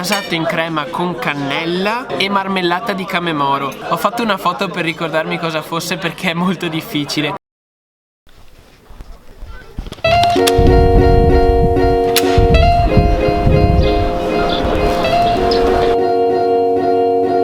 rasato in crema con cannella e marmellata di camemoro. Ho fatto una foto per ricordarmi cosa fosse perché è molto difficile.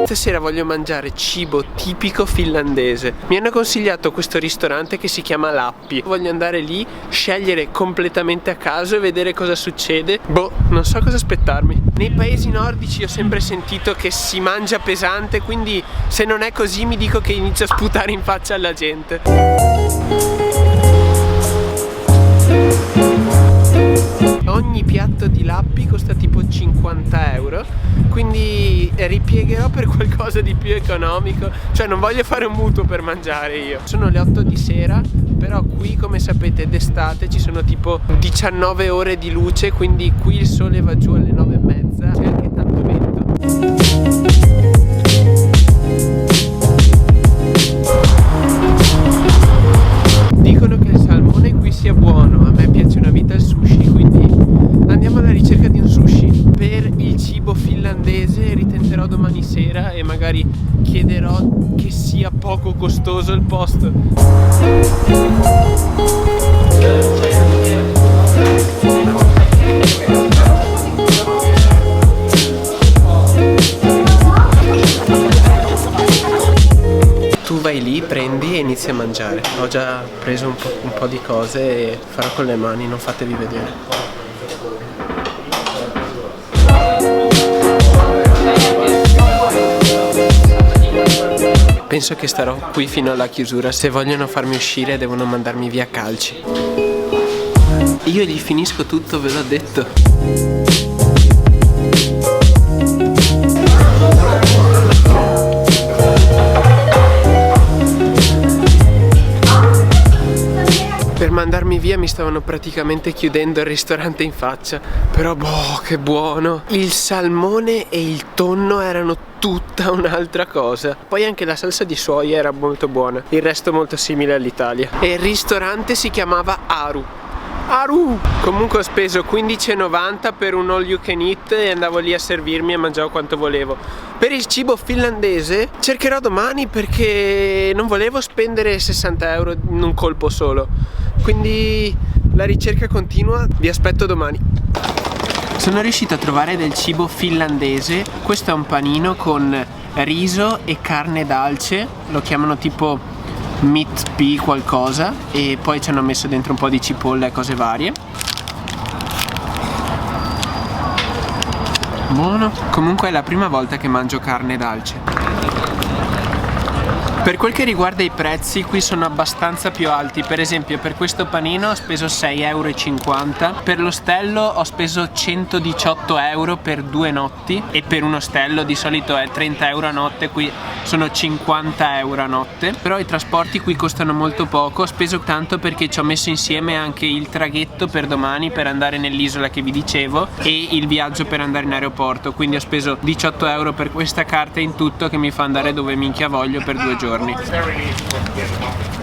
Stasera voglio mangiare cibo tipico finlandese. Mi hanno consigliato questo ristorante che si chiama Lappi. Voglio andare lì, scegliere completamente a caso e vedere cosa succede. Boh, non so cosa aspettarmi. Nei paesi nordici ho sempre sentito che si mangia pesante, quindi se non è così mi dico che inizio a sputare in faccia alla gente. Ogni piatto di Lappi costa tipo 50 euro, quindi ripiegherò per qualcosa di più economico. Cioè non voglio fare un mutuo per mangiare io. Sono le 8 di sera, però qui come sapete d'estate ci sono tipo 19 ore di luce, quindi qui il sole va giù alle 9:30, c'è anche tanto vento. Dicono che il salmone qui sia buono, a me piace una vita il sushi, quindi andiamo alla ricerca di un sushi. Per il cibo finlandese ritenterò domani sera e magari chiederò che sia poco costoso il posto. Tu vai lì, prendi e inizi a mangiare. Ho già preso un po' di cose e farò con le mani, non fatevi vedere. Penso che starò qui fino alla chiusura. Se vogliono farmi uscire devono mandarmi via a calci. Io gli finisco tutto, ve l'ho detto. Per mandarmi via mi stavano praticamente chiudendo il ristorante in faccia. Però boh, che buono. Il salmone e il tonno erano tutta un'altra cosa. Poi anche la salsa di soia era molto buona. Il resto molto simile all'Italia. E il ristorante si chiamava Aru. Aru! Comunque ho speso 15,90 per un all you can eat e andavo lì a servirmi e mangiavo quanto volevo. Per il cibo finlandese cercherò domani perché non volevo spendere 60 euro in un colpo solo. Quindi la ricerca continua, vi aspetto domani. Sono riuscito a trovare del cibo finlandese. Questo è un panino con riso e carne d'alce, lo chiamano tipo meat pea qualcosa, e poi ci hanno messo dentro un po' di cipolla e cose varie. Buono. Comunque è la prima volta che mangio carne d'alce. Per quel che riguarda i prezzi, qui sono abbastanza più alti. Per esempio per questo panino ho speso 6,50 euro, per l'ostello ho speso 118 euro per 2 notti, e per un ostello di solito è 30 euro a notte, qui sono 50 euro a notte. Però i trasporti qui costano molto poco. Ho speso tanto perché ci ho messo insieme anche il traghetto per domani per andare nell'isola che vi dicevo e il viaggio per andare in aeroporto, quindi ho speso 18 euro per questa carta in tutto, che mi fa andare dove minchia voglio per 2 giorni.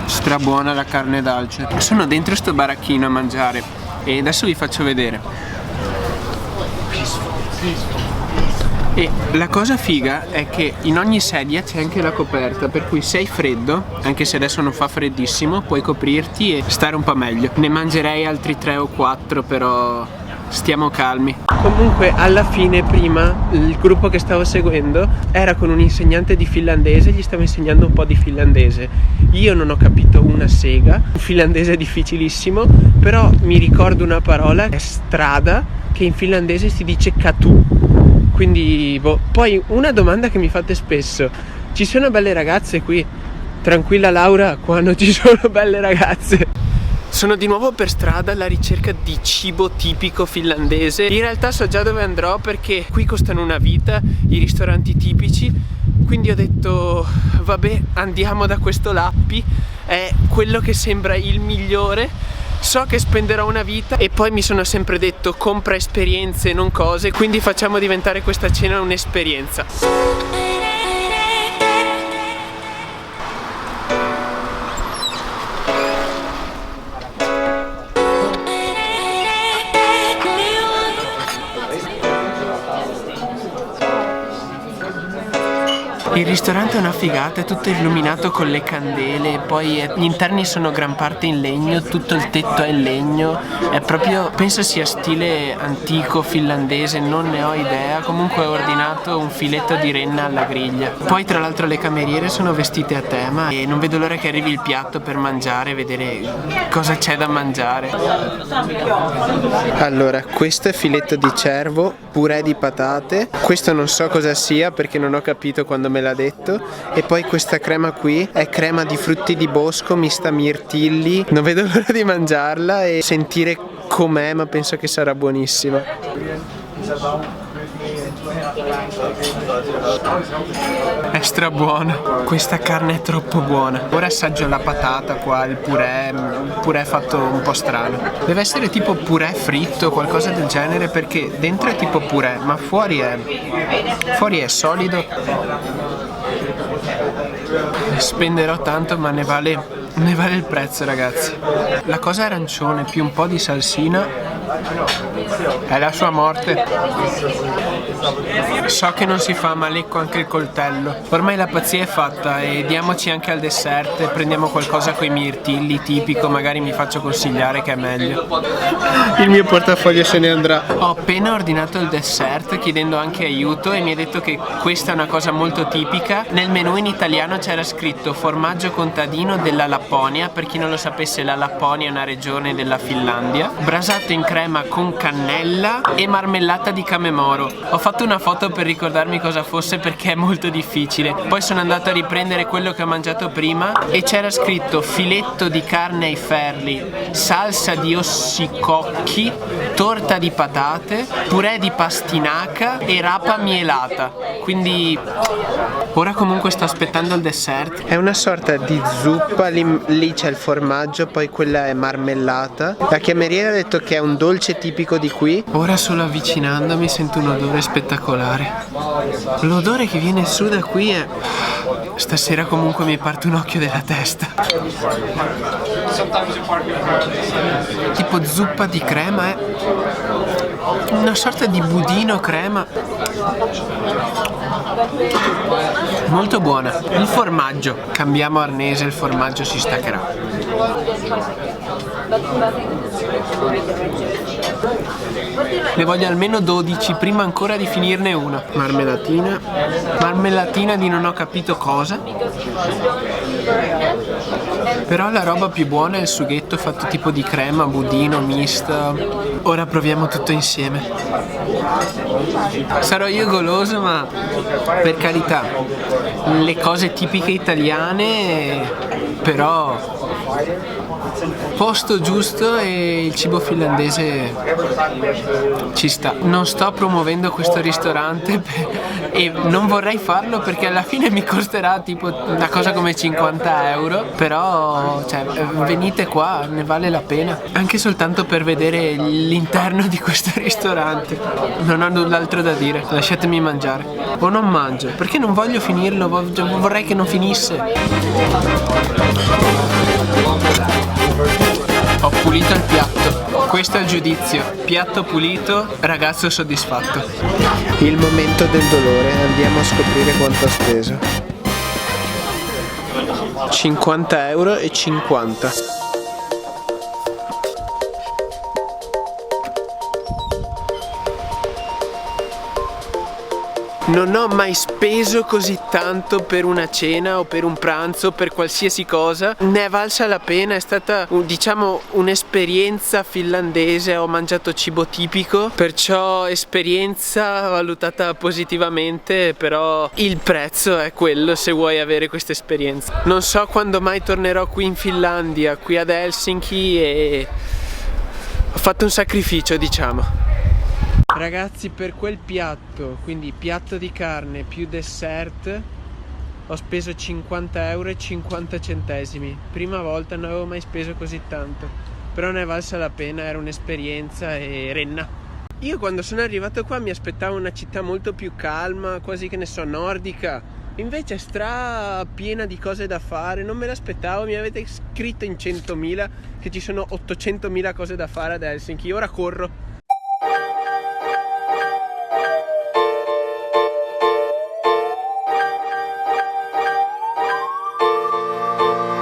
Strabuona la carne d'alce. Sono dentro sto baracchino a mangiare e adesso vi faccio vedere. E la cosa figa è che in ogni sedia c'è anche la coperta, per cui se hai freddo, anche se adesso non fa freddissimo, puoi coprirti e stare un po' meglio. Ne mangerei altri 3 o 4, però stiamo calmi. Comunque alla fine prima il gruppo che stavo seguendo era con un insegnante di finlandese, gli stavo insegnando un po' di finlandese. Io non ho capito una sega, il finlandese è difficilissimo, però mi ricordo una parola, è strada, che in finlandese si dice katu. Quindi boh. Poi una domanda che mi fate spesso: ci sono belle ragazze qui? Tranquilla Laura, qua non ci sono belle ragazze. Sono di nuovo per strada alla ricerca di cibo tipico finlandese. In realtà so già dove andrò perché qui costano una vita i ristoranti tipici. Quindi ho detto vabbè, andiamo da questo Lappi, è quello che sembra il migliore. So che spenderò una vita e poi mi sono sempre detto compra esperienze, non cose. Quindi facciamo diventare questa cena un'esperienza. Il ristorante è una figata, è tutto illuminato con le candele, poi gli interni sono gran parte in legno, tutto il tetto è in legno, è proprio, penso sia stile antico finlandese, non ne ho idea. Comunque ho ordinato un filetto di renna alla griglia. Poi tra l'altro le cameriere sono vestite a tema e non vedo l'ora che arrivi il piatto per mangiare e vedere cosa c'è da mangiare. Allora, questo è filetto di cervo, purè di patate, questo non so cosa sia perché non ho capito quando me l'ha detto, e poi questa crema qui è crema di frutti di bosco mista mirtilli. Non vedo l'ora di mangiarla e sentire com'è, ma penso che sarà buonissima. È stra buona, questa carne è troppo buona. Ora assaggio la patata qua, il purè fatto un po' strano. Deve essere tipo purè fritto, qualcosa del genere, perché dentro è tipo purè, ma fuori è solido. Spenderò tanto, ma ne vale il prezzo, ragazzi. La cosa arancione più un po' di salsina è la sua morte. So che non si fa, ma lecco anche il coltello. Ormai la pazzia è fatta e diamoci anche al dessert. Prendiamo qualcosa coi mirtilli tipico, magari mi faccio consigliare che è meglio. Il mio portafoglio se ne andrà. Ho appena ordinato il dessert chiedendo anche aiuto e mi ha detto che questa è una cosa molto tipica. Nel menù in italiano c'era scritto formaggio contadino della Lapponia. Per chi non lo sapesse, la Lapponia è una regione della Finlandia, brasato in crema con cannella e marmellata di camemoro. Ho fatto una foto per ricordarmi cosa fosse perché è molto difficile. Poi sono andato a riprendere quello che ho mangiato prima e c'era scritto filetto di carne ai ferri, salsa di ossicocchi, torta di patate, purè di pastinaca e rapa mielata. Quindi ora comunque sto aspettando il dessert. È una sorta di zuppa, lì c'è il formaggio, poi quella è marmellata. La cameriera ha detto che è un dolce tipico di qui. Ora solo avvicinandomi sento un odore spettacolare. L'odore che viene su da qui è... Stasera comunque mi parte un occhio della testa. Tipo zuppa di crema, è una sorta di budino crema. Molto buona. Il formaggio, cambiamo arnese, il formaggio si staccherà. Ne voglio almeno 12 prima ancora di finirne una. Marmellatina di non ho capito cosa. Però la roba più buona è il sughetto fatto tipo di crema, budino, mista. Ora proviamo tutto insieme. Sarò io goloso, ma per carità, le cose tipiche italiane, però posto giusto e il cibo finlandese ci sta. Non sto promuovendo questo ristorante e non vorrei farlo perché alla fine mi costerà tipo una cosa come 50 euro, però cioè, venite qua, ne vale la pena, anche soltanto per vedere l'interno di questo ristorante. Non ho null'altro da dire, lasciatemi mangiare. O non mangio, perché non voglio finirlo, vorrei che non finisse. Ho pulito il piatto, questo è il giudizio, piatto pulito, ragazzo soddisfatto. Il momento del dolore, andiamo a scoprire quanto ho speso. 50 euro e 50. Non ho mai speso così tanto per una cena o per un pranzo, per qualsiasi cosa. Ne è valsa la pena, è stata diciamo un'esperienza finlandese, ho mangiato cibo tipico, perciò esperienza valutata positivamente, però il prezzo è quello se vuoi avere questa esperienza. Non so quando mai tornerò qui in Finlandia, qui ad Helsinki, e ho fatto un sacrificio, diciamo. Ragazzi, per quel piatto, quindi piatto di carne più dessert, ho speso 50 euro e 50 centesimi. Prima volta, non avevo mai speso così tanto, però ne è valsa la pena, era un'esperienza e renna. Io quando sono arrivato qua mi aspettavo una città molto più calma, quasi che ne so, nordica. Invece è stra piena di cose da fare, non me l'aspettavo, mi avete scritto in 100.000 che ci sono 800.000 cose da fare ad Helsinki, ora corro.